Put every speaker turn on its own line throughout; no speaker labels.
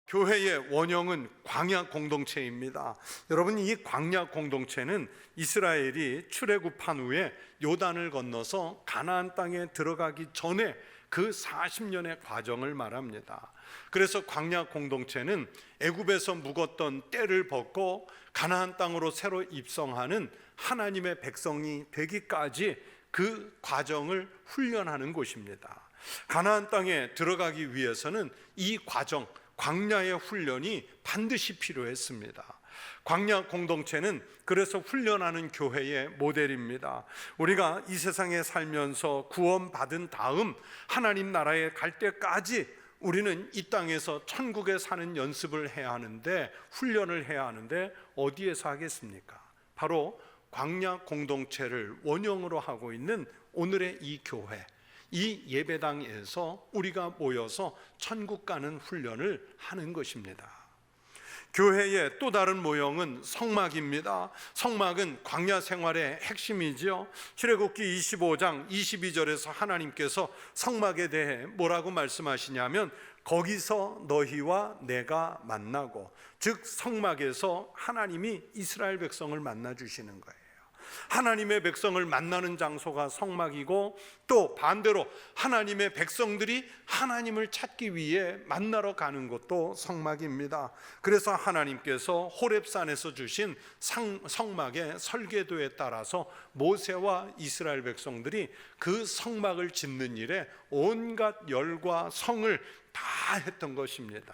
교회의 원형은 광야 공동체입니다. 여러분, 이 광야 공동체는 이스라엘이 출애굽한 후에 요단을 건너서 가나안 땅에 들어가기 전에 그 40년의 과정을 말합니다. 그래서 광야 공동체는 애굽에서 묵었던 때를 벗고 가나안 땅으로 새로 입성하는 하나님의 백성이 되기까지 그 과정을 훈련하는 곳입니다. 가나안 땅에 들어가기 위해서는 이 과정, 광야의 훈련이 반드시 필요했습니다. 광야 공동체는 그래서 훈련하는 교회의 모델입니다. 우리가 이 세상에 살면서 구원받은 다음 하나님 나라에 갈 때까지 우리는 이 땅에서 천국에 사는 연습을 해야 하는데, 훈련을 해야 하는데 어디에서 하겠습니까? 바로 광야 공동체를 원형으로 하고 있는 오늘의 이 교회, 이 예배당에서 우리가 모여서 천국 가는 훈련을 하는 것입니다. 교회의 또 다른 모형은 성막입니다. 성막은 광야 생활의 핵심이지요. 출애굽기 25장 22절에서 하나님께서 성막에 대해 뭐라고 말씀하시냐면, 거기서 너희와 내가 만나고, 즉 성막에서 하나님이 이스라엘 백성을 만나 주시는 거예요. 하나님의 백성을 만나는 장소가 성막이고, 또 반대로 하나님의 백성들이 하나님을 찾기 위해 만나러 가는 것도 성막입니다. 그래서 하나님께서 호렙산에서 주신 성막의 설계도에 따라서 모세와 이스라엘 백성들이 그 성막을 짓는 일에 온갖 열과 성을 다 했던 것입니다.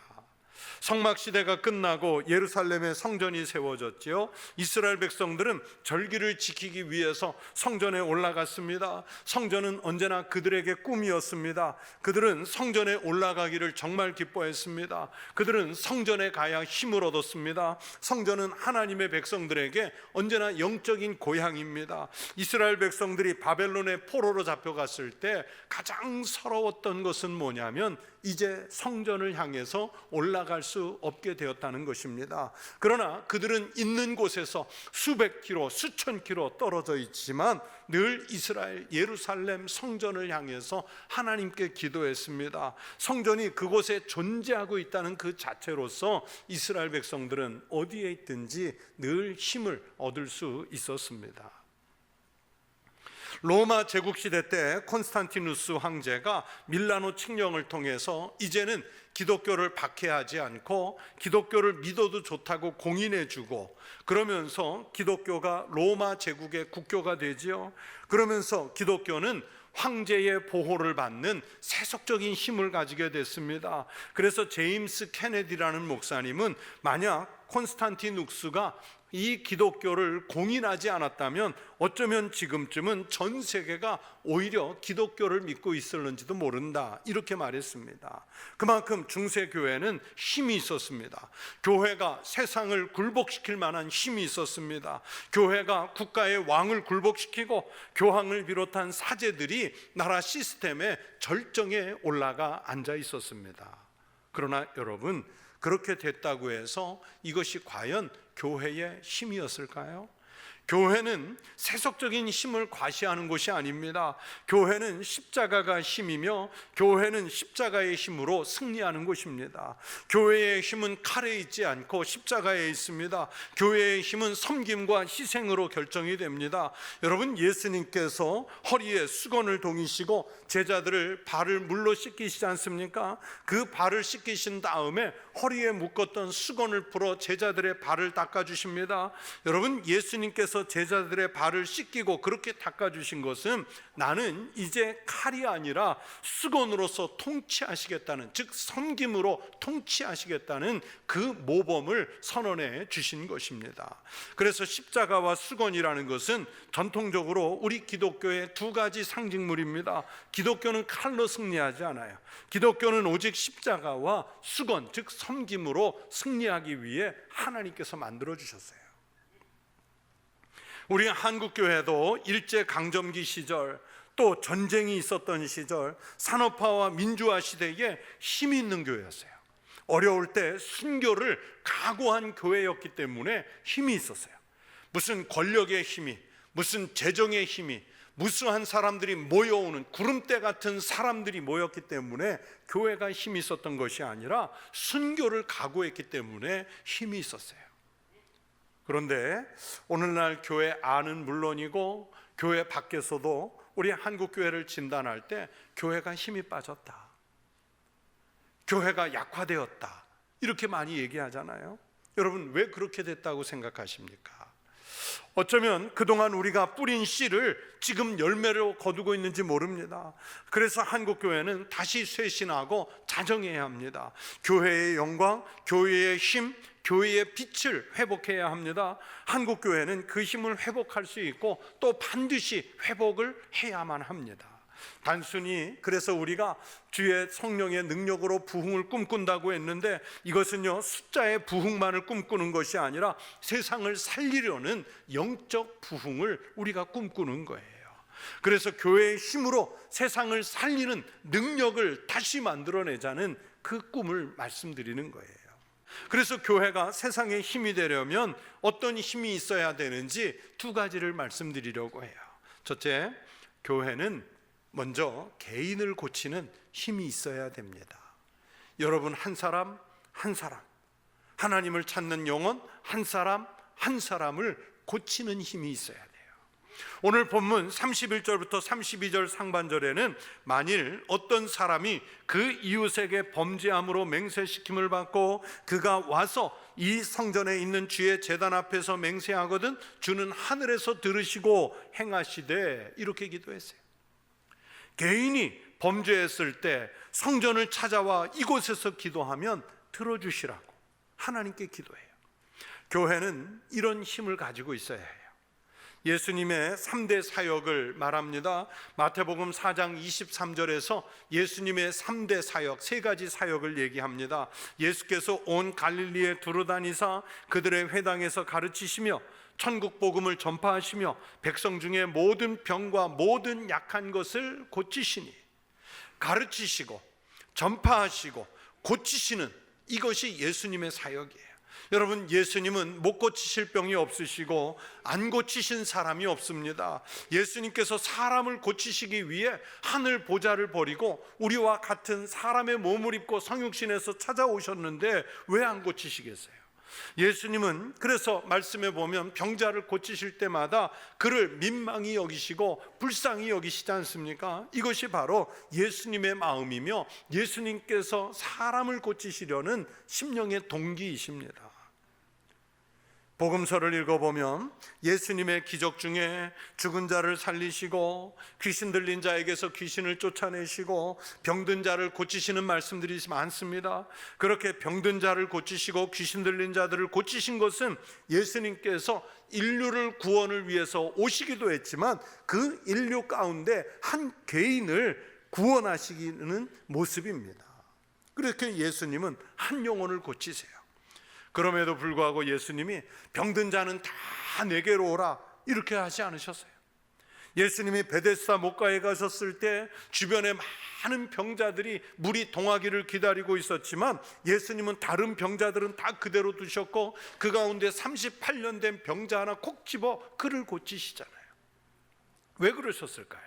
성막 시대가 끝나고 예루살렘에 성전이 세워졌지요. 이스라엘 백성들은 절기를 지키기 위해서 성전에 올라갔습니다. 성전은 언제나 그들에게 꿈이었습니다. 그들은 성전에 올라가기를 정말 기뻐했습니다. 그들은 성전에 가야 힘을 얻었습니다. 성전은 하나님의 백성들에게 언제나 영적인 고향입니다. 이스라엘 백성들이 바벨론의 포로로 잡혀갔을 때 가장 서러웠던 것은 뭐냐면, 이제 성전을 향해서 올라갈 수 없게 되었다는 것입니다. 그러나 그들은 있는 곳에서 수백 킬로, 수천 킬로 떨어져 있지만 늘 이스라엘 예루살렘 성전을 향해서 하나님께 기도했습니다. 성전이 그곳에 존재하고 있다는 그 자체로서 이스라엘 백성들은 어디에 있든지 늘 힘을 얻을 수 있었습니다. 로마 제국시대 때 콘스탄티누스 황제가 밀라노 칙령을 통해서 이제는 기독교를 박해하지 않고 기독교를 믿어도 좋다고 공인해주고, 그러면서 기독교가 로마 제국의 국교가 되지요. 그러면서 기독교는 황제의 보호를 받는 세속적인 힘을 가지게 됐습니다. 그래서 제임스 케네디라는 목사님은, 만약 콘스탄티누스가 이 기독교를 공인하지 않았다면 어쩌면 지금쯤은 전 세계가 오히려 기독교를 믿고 있을는지도 모른다, 이렇게 말했습니다. 그만큼 중세교회는 힘이 있었습니다. 교회가 세상을 굴복시킬 만한 힘이 있었습니다. 교회가 국가의 왕을 굴복시키고 교황을 비롯한 사제들이 나라 시스템의 절정에 올라가 앉아 있었습니다. 그러나 여러분, 그렇게 됐다고 해서 이것이 과연 교회의 힘이었을까요? 교회는 세속적인 힘을 과시하는 것이 아닙니다. 교회는 십자가가 힘이며, 교회는 십자가의 힘으로 승리하는 것입니다. 교회의 힘은 칼에 있지 않고 십자가에 있습니다. 교회의 힘은 섬김과 희생으로 결정이 됩니다. 여러분, 예수님께서 허리에 수건을 동이시고 제자들을 발을 물로 씻기시지 않습니까? 그 발을 씻기신 다음에 허리에 묶었던 수건을 풀어 제자들의 발을 닦아주십니다. 여러분, 예수님께서 제자들의 발을 씻기고 그렇게 닦아주신 것은, 나는 이제 칼이 아니라 수건으로서 통치하시겠다는, 즉 섬김으로 통치하시겠다는 그 모범을 선언해 주신 것입니다. 그래서 십자가와 수건이라는 것은 전통적으로 우리 기독교의 두 가지 상징물입니다. 기독교는 칼로 승리하지 않아요. 기독교는 오직 십자가와 수건, 즉 섬김으로 승리하기 위해 하나님께서 만들어 주셨어요. 우리 한국교회도 일제강점기 시절, 또 전쟁이 있었던 시절, 산업화와 민주화 시대에 힘이 있는 교회였어요. 어려울 때 순교를 각오한 교회였기 때문에 힘이 있었어요. 무슨 권력의 힘이, 무슨 재정의 힘이, 무수한 사람들이 모여오는 구름대 같은 사람들이 모였기 때문에 교회가 힘이 있었던 것이 아니라 순교를 각오했기 때문에 힘이 있었어요. 그런데 오늘날 교회 안은 물론이고 교회 밖에서도 우리 한국 교회를 진단할 때 교회가 힘이 빠졌다, 교회가 약화되었다, 이렇게 많이 얘기하잖아요. 여러분, 왜 그렇게 됐다고 생각하십니까? 어쩌면 그동안 우리가 뿌린 씨를 지금 열매로 거두고 있는지 모릅니다. 그래서 한국교회는 다시 쇄신하고 자정해야 합니다. 교회의 영광, 교회의 힘, 교회의 빛을 회복해야 합니다. 한국교회는 그 힘을 회복할 수 있고 또 반드시 회복을 해야만 합니다. 단순히 그래서 우리가 주의 성령의 능력으로 부흥을 꿈꾼다고 했는데, 이것은요 숫자의 부흥만을 꿈꾸는 것이 아니라 세상을 살리려는 영적 부흥을 우리가 꿈꾸는 거예요. 그래서 교회의 힘으로 세상을 살리는 능력을 다시 만들어내자는 그 꿈을 말씀드리는 거예요. 그래서 교회가 세상의 힘이 되려면 어떤 힘이 있어야 되는지 두 가지를 말씀드리려고 해요. 첫째, 교회는 먼저 개인을 고치는 힘이 있어야 됩니다. 여러분 한 사람 한 사람, 하나님을 찾는 영혼 한 사람 한 사람을 고치는 힘이 있어야 돼요. 오늘 본문 31절부터 32절 상반절에는 만일 어떤 사람이 그 이웃에게 범죄함으로 맹세시킴을 받고 그가 와서 이 성전에 있는 주의 제단 앞에서 맹세하거든 주는 하늘에서 들으시고 행하시되, 이렇게 기도했어요. 개인이 범죄했을 때 성전을 찾아와 이곳에서 기도하면 들어주시라고 하나님께 기도해요. 교회는 이런 힘을 가지고 있어야 해요. 예수님의 3대 사역을 말합니다. 마태복음 4장 23절에서 예수님의 3대 사역, 세 가지 사역을 얘기합니다. 예수께서 온 갈릴리에 두루다니사 그들의 회당에서 가르치시며 천국 복음을 전파하시며 백성 중에 모든 병과 모든 약한 것을 고치시니, 가르치시고 전파하시고 고치시는 이것이 예수님의 사역이에요. 여러분, 예수님은 못 고치실 병이 없으시고 안 고치신 사람이 없습니다. 예수님께서 사람을 고치시기 위해 하늘 보좌를 버리고 우리와 같은 사람의 몸을 입고 성육신에서 찾아오셨는데 왜 안 고치시겠어요? 예수님은 그래서 말씀에 보면 병자를 고치실 때마다 그를 민망히 여기시고 불쌍히 여기시지 않습니까? 이것이 바로 예수님의 마음이며 예수님께서 사람을 고치시려는 심령의 동기이십니다. 복음서를 읽어보면 예수님의 기적 중에 죽은 자를 살리시고 귀신 들린 자에게서 귀신을 쫓아내시고 병든 자를 고치시는 말씀들이 많습니다. 그렇게 병든 자를 고치시고 귀신 들린 자들을 고치신 것은 예수님께서 인류를 구원을 위해서 오시기도 했지만 그 인류 가운데 한 개인을 구원하시는 모습입니다. 그렇게 예수님은 한 영혼을 고치세요. 그럼에도 불구하고 예수님이 병든 자는 다 내게로 오라 이렇게 하지 않으셨어요. 예수님이 베데스다 목가에 가셨을 때 주변에 많은 병자들이 물이 동하기를 기다리고 있었지만 예수님은 다른 병자들은 다 그대로 두셨고 그 가운데 38년 된 병자 하나 콕 집어 그를 고치시잖아요. 왜 그러셨을까요?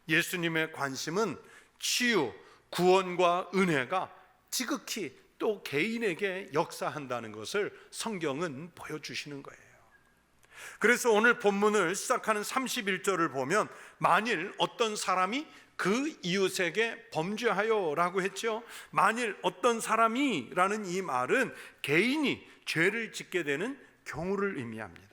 예수님의 관심은 치유, 구원과 은혜가 지극히 또 개인에게 역사한다는 것을 성경은 보여주시는 거예요. 그래서 오늘 본문을 시작하는 31절을 보면 만일 어떤 사람이 그 이웃에게 범죄하여 라고 했죠. 만일 어떤 사람이 라는 이 말은 개인이 죄를 짓게 되는 경우를 의미합니다.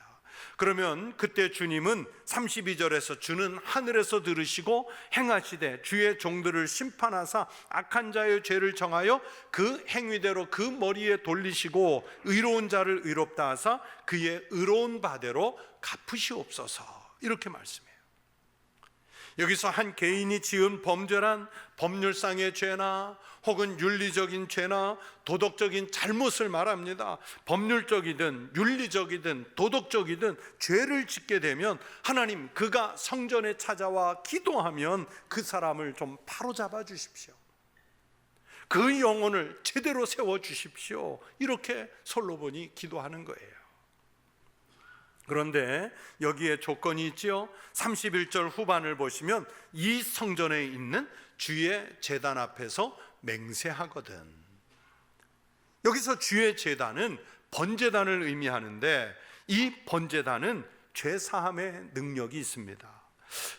그러면 그때 주님은 32절에서 주는 하늘에서 들으시고 행하시되 주의 종들을 심판하사 악한 자의 죄를 정하여 그 행위대로 그 머리에 돌리시고 의로운 자를 의롭다 하사 그의 의로운 바대로 갚으시옵소서, 이렇게 말씀해요. 여기서 한 개인이 지은 범죄란 법률상의 죄나 혹은 윤리적인 죄나 도덕적인 잘못을 말합니다. 법률적이든 윤리적이든 도덕적이든 죄를 짓게 되면 하나님 그가 성전에 찾아와 기도하면 그 사람을 좀 바로잡아 주십시오. 그 영혼을 제대로 세워 주십시오. 이렇게 솔로몬이 기도하는 거예요. 그런데 여기에 조건이 있지요. 31절 후반을 보시면 이 성전에 있는 주의 제단 앞에서 맹세하거든. 여기서 주의 제단은 번제단을 의미하는데 이 번제단은 죄사함의 능력이 있습니다.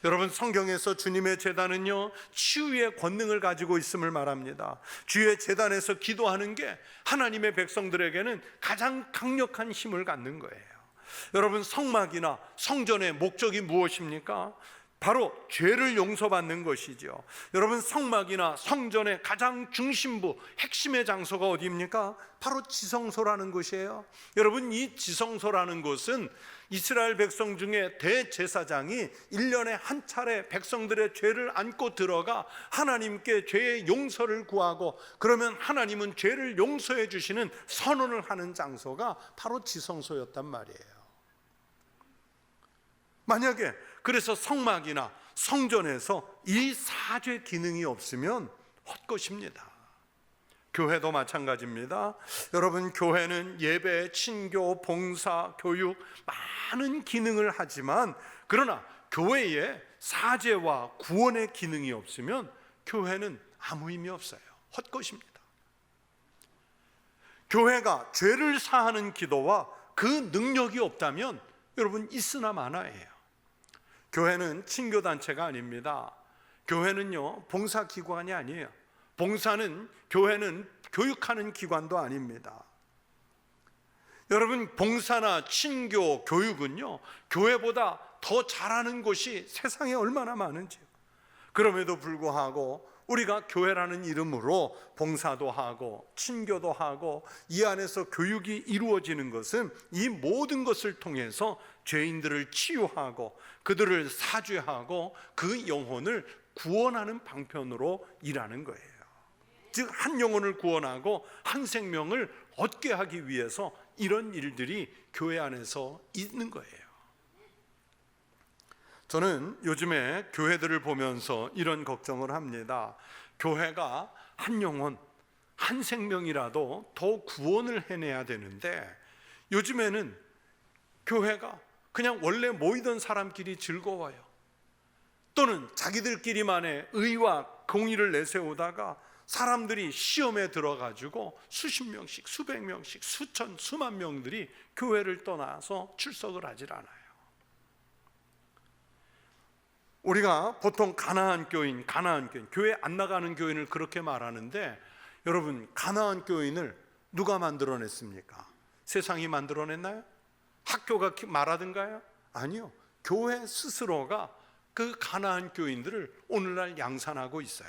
여러분, 성경에서 주님의 제단은요 치유의 권능을 가지고 있음을 말합니다. 주의 제단에서 기도하는 게 하나님의 백성들에게는 가장 강력한 힘을 갖는 거예요. 여러분, 성막이나 성전의 목적이 무엇입니까? 바로 죄를 용서받는 것이죠. 여러분, 성막이나 성전의 가장 중심부, 핵심의 장소가 어디입니까? 바로 지성소라는 곳이에요. 여러분, 이 지성소라는 곳은 이스라엘 백성 중에 대제사장이 1년에 한 차례 백성들의 죄를 안고 들어가 하나님께 죄의 용서를 구하고, 그러면 하나님은 죄를 용서해 주시는 선언을 하는 장소가 바로 지성소였단 말이에요. 만약에 그래서 성막이나 성전에서 이 사죄 기능이 없으면 헛것입니다. 교회도 마찬가지입니다. 여러분, 교회는 예배, 친교, 봉사, 교육 많은 기능을 하지만 그러나 교회에 사죄와 구원의 기능이 없으면 교회는 아무 의미 없어요. 헛것입니다. 교회가 죄를 사하는 기도와 그 능력이 없다면 여러분, 있으나 마나예요. 교회는 친교단체가 아닙니다. 교회는요 봉사기관이 아니에요. 교회는 교육하는 기관도 아닙니다. 여러분, 봉사나 친교, 교육은요 교회보다 더 잘하는 곳이 세상에 얼마나 많은지요. 그럼에도 불구하고 우리가 교회라는 이름으로 봉사도 하고 친교도 하고 이 안에서 교육이 이루어지는 것은 이 모든 것을 통해서 죄인들을 치유하고 그들을 사죄하고 그 영혼을 구원하는 방편으로 일하는 거예요. 즉, 한 영혼을 구원하고 한 생명을 얻게 하기 위해서 이런 일들이 교회 안에서 있는 거예요. 저는 요즘에 교회들을 보면서 이런 걱정을 합니다. 교회가 한 영혼, 한 생명이라도 더 구원을 해내야 되는데 요즘에는 교회가 그냥 원래 모이던 사람끼리 즐거워요. 또는 자기들끼리만의 의와 공의를 내세우다가 사람들이 시험에 들어가지고 수십 명씩, 수백 명씩, 수천, 수만 명들이 교회를 떠나서 출석을 하질 않아요. 우리가 보통 가나안 교인, 교회 안 나가는 교인을 그렇게 말하는데 여러분, 가나안 교인을 누가 만들어냈습니까? 세상이 만들어냈나요? 학교가 말하든가요? 아니요. 교회 스스로가 그 가나안 교인들을 오늘날 양산하고 있어요.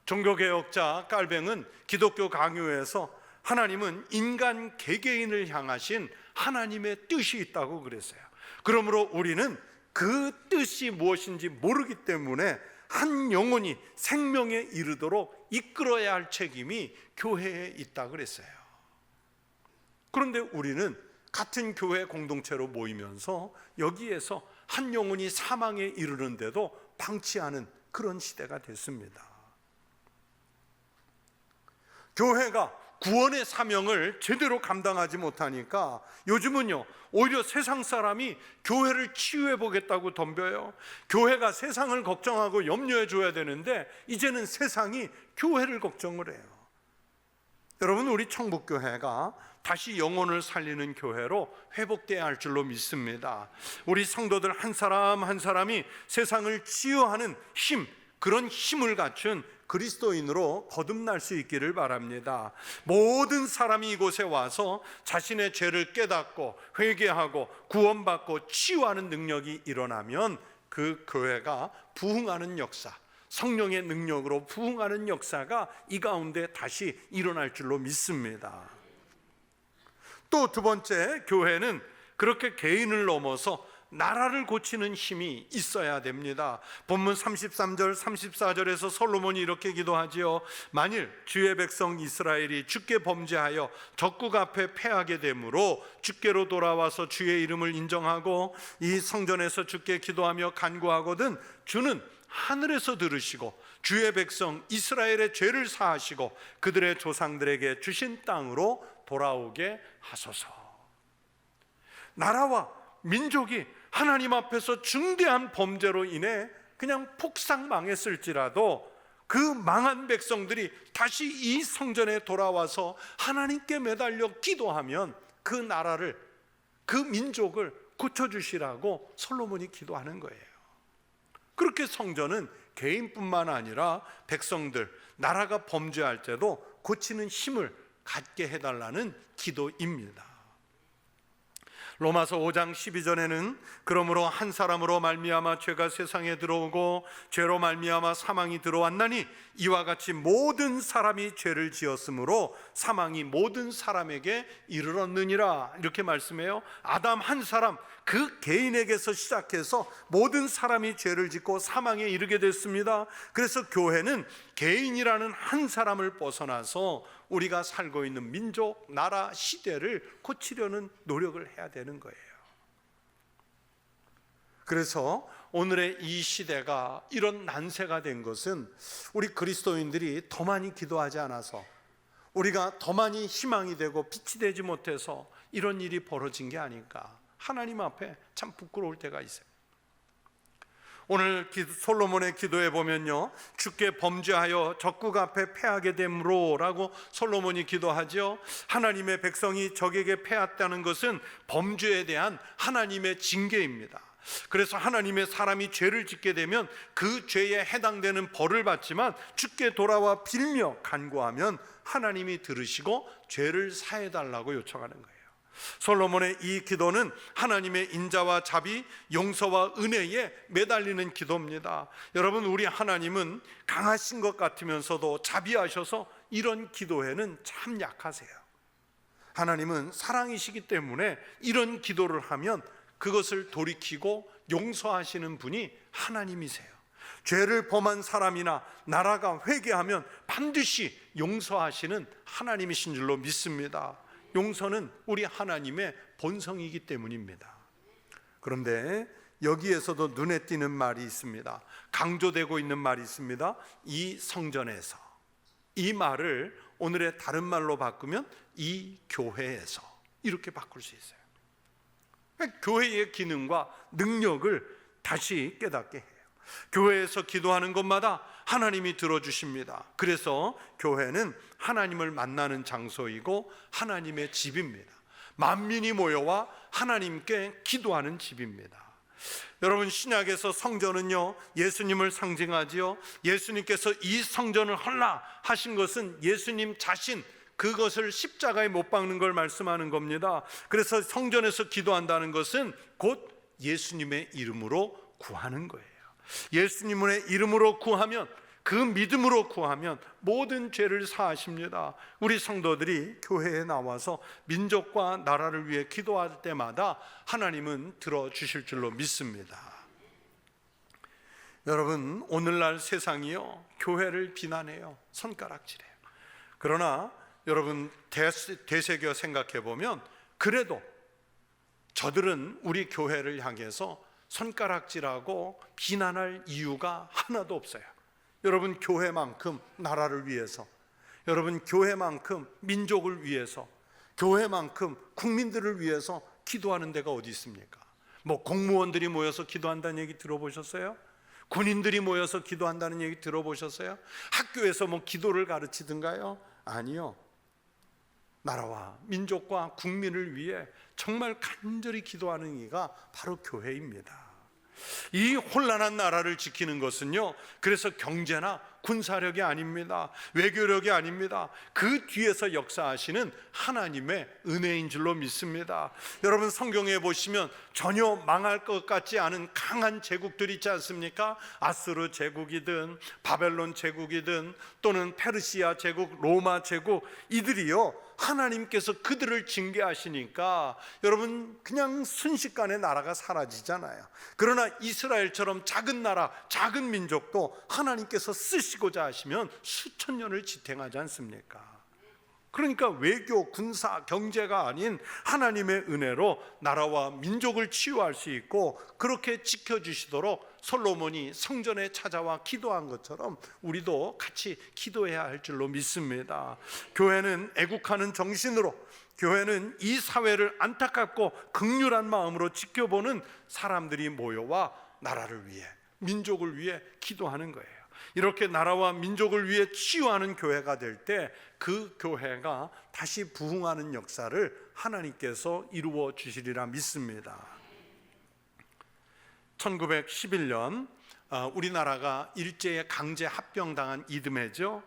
종교개혁자 깔뱅은 기독교 강요에서 하나님은 인간 개개인을 향하신 하나님의 뜻이 있다고 그랬어요. 그러므로 우리는 그 뜻이 무엇인지 모르기 때문에 한 영혼이 생명에 이르도록 이끌어야 할 책임이 교회에 있다 그랬어요. 그런데 우리는 같은 교회 공동체로 모이면서 여기에서 한 영혼이 사망에 이르는데도 방치하는 그런 시대가 됐습니다. 교회가 구원의 사명을 제대로 감당하지 못하니까 요즘은요 오히려 세상 사람이 교회를 치유해 보겠다고 덤벼요. 교회가 세상을 걱정하고 염려해 줘야 되는데 이제는 세상이 교회를 걱정을 해요. 여러분, 우리 청북교회가 다시 영혼을 살리는 교회로 회복돼야 할 줄로 믿습니다. 우리 성도들 한 사람 한 사람이 세상을 치유하는 힘, 그런 힘을 갖춘 그리스도인으로 거듭날 수 있기를 바랍니다. 모든 사람이 이곳에 와서 자신의 죄를 깨닫고 회개하고 구원받고 치유하는 능력이 일어나면 그 교회가 부흥하는 역사, 성령의 능력으로 부흥하는 역사가 이 가운데 다시 일어날 줄로 믿습니다. 또 두 번째, 교회는 그렇게 개인을 넘어서 나라를 고치는 힘이 있어야 됩니다. 본문 33절 34절에서 솔로몬이 이렇게 기도하지요. 만일 주의 백성 이스라엘이 주께 범죄하여 적국 앞에 패하게 되므로 주께로 돌아와서 주의 이름을 인정하고 이 성전에서 주께 기도하며 간구하거든 주는 하늘에서 들으시고 주의 백성 이스라엘의 죄를 사하시고 그들의 조상들에게 주신 땅으로 돌아오게 하소서. 나라와 민족이 하나님 앞에서 중대한 범죄로 인해 그냥 폭삭 망했을지라도 그 망한 백성들이 다시 이 성전에 돌아와서 하나님께 매달려 기도하면 그 나라를, 그 민족을 고쳐주시라고 솔로몬이 기도하는 거예요. 그렇게 성전은 개인뿐만 아니라 백성들, 나라가 범죄할 때도 고치는 힘을 갖게 해달라는 기도입니다. 로마서 5장 12절에는 그러므로 한 사람으로 말미암아 죄가 세상에 들어오고 죄로 말미암아 사망이 들어왔나니 이와 같이 모든 사람이 죄를 지었으므로 사망이 모든 사람에게 이르렀느니라, 이렇게 말씀해요. 아담 한 사람, 그 개인에게서 시작해서 모든 사람이 죄를 짓고 사망에 이르게 됐습니다. 그래서 교회는 개인이라는 한 사람을 벗어나서 우리가 살고 있는 민족, 나라, 시대를 고치려는 노력을 해야 되는 거예요. 그래서 오늘의 이 시대가 이런 난세가 된 것은 우리 그리스도인들이 더 많이 기도하지 않아서, 우리가 더 많이 희망이 되고 빛이 되지 못해서 이런 일이 벌어진 게 아닐까. 하나님 앞에 참 부끄러울 때가 있어요. 오늘 솔로몬의 기도에 보면요, 주께 범죄하여 적국 앞에 패하게 되므로 라고 솔로몬이 기도하죠. 하나님의 백성이 적에게 패했다는 것은 범죄에 대한 하나님의 징계입니다. 그래서 하나님의 사람이 죄를 짓게 되면 그 죄에 해당되는 벌을 받지만 주께 돌아와 빌며 간구하면 하나님이 들으시고 죄를 사해달라고 요청하는 거예요. 솔로몬의 이 기도는 하나님의 인자와 자비, 용서와 은혜에 매달리는 기도입니다. 여러분, 우리 하나님은 강하신 것 같으면서도 자비하셔서 이런 기도에는 참 약하세요. 하나님은 사랑이시기 때문에 이런 기도를 하면 그것을 돌이키고 용서하시는 분이 하나님이세요. 죄를 범한 사람이나 나라가 회개하면 반드시 용서하시는 하나님이신 줄로 믿습니다. 용서는 우리 하나님의 본성이기 때문입니다. 그런데 여기에서도 눈에 띄는 말이 있습니다. 강조되고 있는 말이 있습니다. 이 성전에서, 이 말을 오늘의 다른 말로 바꾸면 이 교회에서, 이렇게 바꿀 수 있어요. 교회의 기능과 능력을 다시 깨닫게 해요. 교회에서 기도하는 것마다 하나님이 들어주십니다. 그래서 교회는 하나님을 만나는 장소이고 하나님의 집입니다. 만민이 모여와 하나님께 기도하는 집입니다. 여러분, 신약에서 성전은요, 예수님을 상징하지요. 예수님께서 이 성전을 헐라 하신 것은 예수님 자신, 그것을 십자가에 못 박는 걸 말씀하는 겁니다. 그래서 성전에서 기도한다는 것은 곧 예수님의 이름으로 구하는 거예요. 예수님의 이름으로 구하면, 그 믿음으로 구하면 모든 죄를 사하십니다. 우리 성도들이 교회에 나와서 민족과 나라를 위해 기도할 때마다 하나님은 들어주실 줄로 믿습니다. 여러분, 오늘날 세상이요, 교회를 비난해요. 손가락질해요. 그러나 여러분, 되새겨 생각해 보면 그래도 저들은 우리 교회를 향해서 손가락질하고 비난할 이유가 하나도 없어요. 여러분, 교회만큼 나라를 위해서, 여러분, 교회만큼 민족을 위해서, 교회만큼 국민들을 위해서 기도하는 데가 어디 있습니까? 뭐 공무원들이 모여서 기도한다는 얘기 들어보셨어요? 군인들이 모여서 기도한다는 얘기 들어보셨어요? 학교에서 뭐 기도를 가르치든가요? 아니요. 나라와 민족과 국민을 위해 정말 간절히 기도하는 이가 바로 교회입니다. 이 혼란한 나라를 지키는 것은요, 그래서 경제나 군사력이 아닙니다. 외교력이 아닙니다. 그 뒤에서 역사하시는 하나님의 은혜인 줄로 믿습니다. 여러분, 성경에 보시면 전혀 망할 것 같지 않은 강한 제국들이 있지 않습니까? 아수르 제국이든 바벨론 제국이든 또는 페르시아 제국, 로마 제국, 이들이요, 하나님께서 그들을 징계하시니까 여러분, 그냥 순식간에 나라가 사라지잖아요. 그러나 이스라엘처럼 작은 나라, 작은 민족도 하나님께서 쓰시고자 하시면 수천 년을 지탱하지 않습니까? 그러니까 외교, 군사, 경제가 아닌 하나님의 은혜로 나라와 민족을 치유할 수 있고, 그렇게 지켜주시도록 솔로몬이 성전에 찾아와 기도한 것처럼 우리도 같이 기도해야 할 줄로 믿습니다. 교회는 애국하는 정신으로, 교회는 이 사회를 안타깝고 극률한 마음으로 지켜보는 사람들이 모여와 나라를 위해, 민족을 위해 기도하는 거예요. 이렇게 나라와 민족을 위해 치유하는 교회가 될 때 그 교회가 다시 부흥하는 역사를 하나님께서 이루어 주시리라 믿습니다. 1911년 우리나라가 일제에 강제 합병당한 이듬해죠.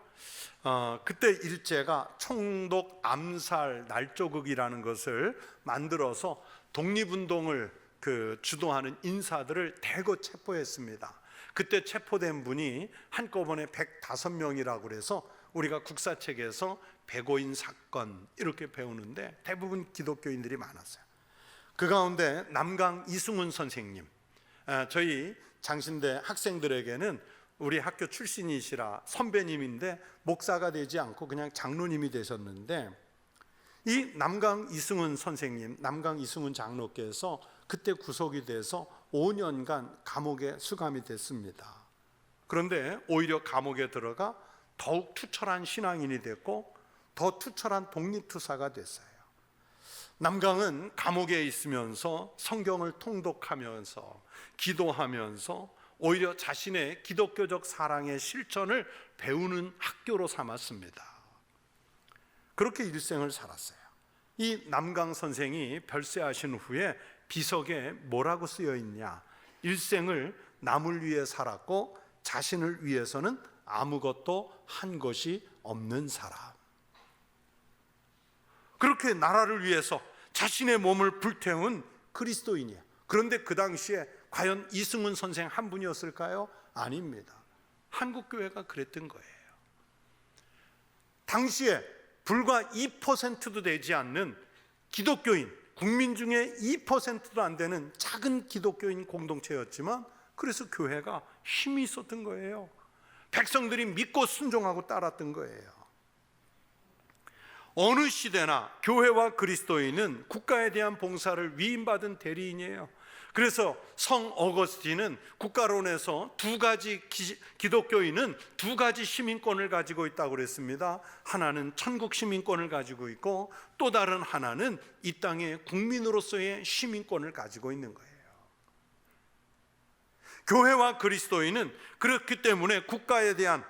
그때 일제가 총독 암살 날조극이라는 것을 만들어서 독립운동을 주도하는 인사들을 대거 체포했습니다. 그때 체포된 분이 한꺼번에 105명이라고 그래서 우리가 국사책에서 백오인 사건 이렇게 배우는데 대부분 기독교인들이 많았어요. 그 가운데 남강 이승훈 선생님, 저희 장신대 학생들에게는 우리 학교 출신이시라 선배님인데 목사가 되지 않고 그냥 장로님이 되셨는데, 이 남강 이승훈 선생님, 남강 이승훈 장로께서 그때 구속이 돼서 5년간 감옥에 수감이 됐습니다. 그런데 오히려 감옥에 들어가 더욱 투철한 신앙인이 됐고 더 투철한 독립투사가 됐어요. 남강은 감옥에 있으면서 성경을 통독하면서 기도하면서 오히려 자신의 기독교적 사랑의 실천을 배우는 학교로 삼았습니다. 그렇게 일생을 살았어요. 이 남강 선생이 별세하신 후에 비석에 뭐라고 쓰여 있냐? 일생을 남을 위해 살았고 자신을 위해서는 아무것도 한 것이 없는 사람. 그렇게 나라를 위해서 자신의 몸을 불태운 그리스도인이에요. 그런데 그 당시에 과연 이승훈 선생 한 분이었을까요? 아닙니다. 한국교회가 그랬던 거예요. 당시에 불과 2%도 되지 않는 기독교인, 국민 중에 2%도 안 되는 작은 기독교인 공동체였지만, 그래서 교회가 힘이 있었던 거예요. 백성들이 믿고 순종하고 따랐던 거예요. 어느 시대나 교회와 그리스도인은 국가에 대한 봉사를 위임받은 대리인이에요. 그래서 성 어거스틴은 국가론에서 기독교인은 두 가지 시민권을 가지고 있다고 그랬습니다. 하나는 천국 시민권을 가지고 있고 또 다른 하나는 이 땅의 국민으로서의 시민권을 가지고 있는 거예요. 교회와 그리스도인은 그렇기 때문에 국가에 대한,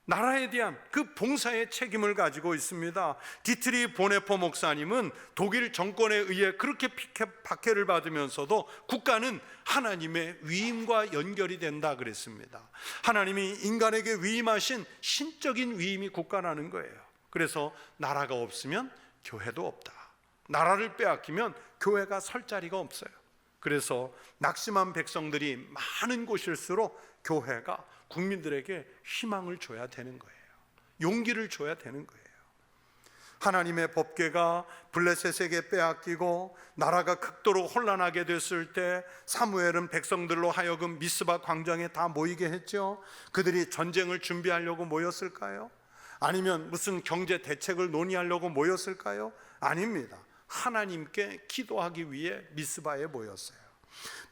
나라에 대한 그 봉사의 책임을 가지고 있습니다. 디트리 보네포 목사님은 독일 정권에 의해 그렇게 박해를 받으면서도 국가는 하나님의 위임과 연결이 된다 그랬습니다. 하나님이 인간에게 위임하신 신적인 위임이 국가라는 거예요. 그래서 나라가 없으면 교회도 없다. 나라를 빼앗기면 교회가 설 자리가 없어요. 그래서 낙심한 백성들이 많은 곳일수록 교회가 국민들에게 희망을 줘야 되는 거예요. 용기를 줘야 되는 거예요. 하나님의 법궤가 블레셋에게 빼앗기고 나라가 극도로 혼란하게 됐을 때 사무엘은 백성들로 하여금 미스바 광장에 다 모이게 했죠. 그들이 전쟁을 준비하려고 모였을까요? 아니면 무슨 경제 대책을 논의하려고 모였을까요? 아닙니다. 하나님께 기도하기 위해 미스바에 모였어요.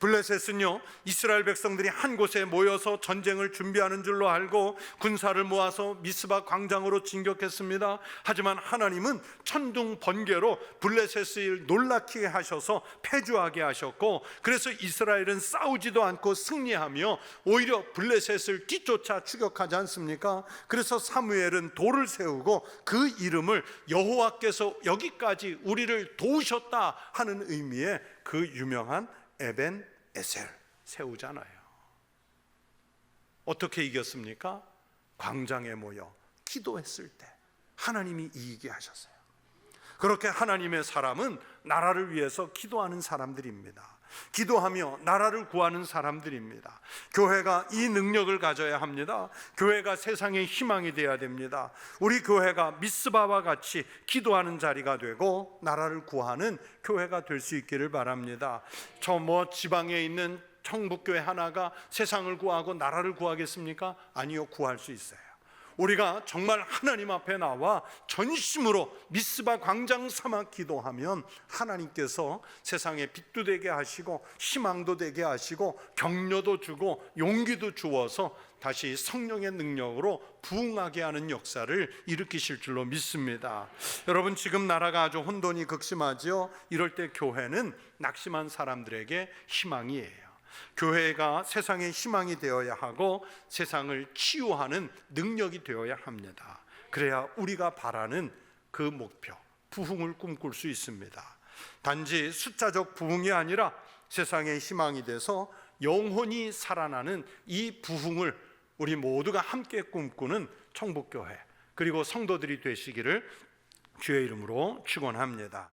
블레셋은요, 이스라엘 백성들이 한 곳에 모여서 전쟁을 준비하는 줄로 알고 군사를 모아서 미스바 광장으로 진격했습니다. 하지만 하나님은 천둥 번개로 블레셋을 놀라게 하셔서 패주하게 하셨고, 그래서 이스라엘은 싸우지도 않고 승리하며 오히려 블레셋을 뒤쫓아 추격하지 않습니까? 그래서 사무엘은 돌을 세우고 그 이름을 여호와께서 여기까지 우리를 도우셨다 하는 의미의 그 유명한 에벤 에셀 세우잖아요. 어떻게 이겼습니까? 광장에 모여 기도했을 때 하나님이 이기게 하셨어요. 그렇게 하나님의 사람은 나라를 위해서 기도하는 사람들입니다. 기도하며 나라를 구하는 사람들입니다. 교회가 이 능력을 가져야 합니다. 교회가 세상의 희망이 되어야 됩니다. 우리 교회가 미스바와 같이 기도하는 자리가 되고 나라를 구하는 교회가 될 수 있기를 바랍니다. 지방에 있는 청북교회 하나가 세상을 구하고 나라를 구하겠습니까? 아니요, 구할 수 있어요. 우리가 정말 하나님 앞에 나와 전심으로 미스바 광장 삼아 기도하면 하나님께서 세상에 빛도 되게 하시고 희망도 되게 하시고 격려도 주고 용기도 주어서 다시 성령의 능력으로 부흥하게 하는 역사를 일으키실 줄로 믿습니다. 여러분, 지금 나라가 아주 혼돈이 극심하지요. 이럴 때 교회는 낙심한 사람들에게 희망이에요. 교회가 세상의 희망이 되어야 하고 세상을 치유하는 능력이 되어야 합니다. 그래야 우리가 바라는 그 목표, 부흥을 꿈꿀 수 있습니다. 단지 숫자적 부흥이 아니라 세상의 희망이 돼서 영혼이 살아나는 이 부흥을 우리 모두가 함께 꿈꾸는 청북교회 그리고 성도들이 되시기를 주의 이름으로 축원합니다.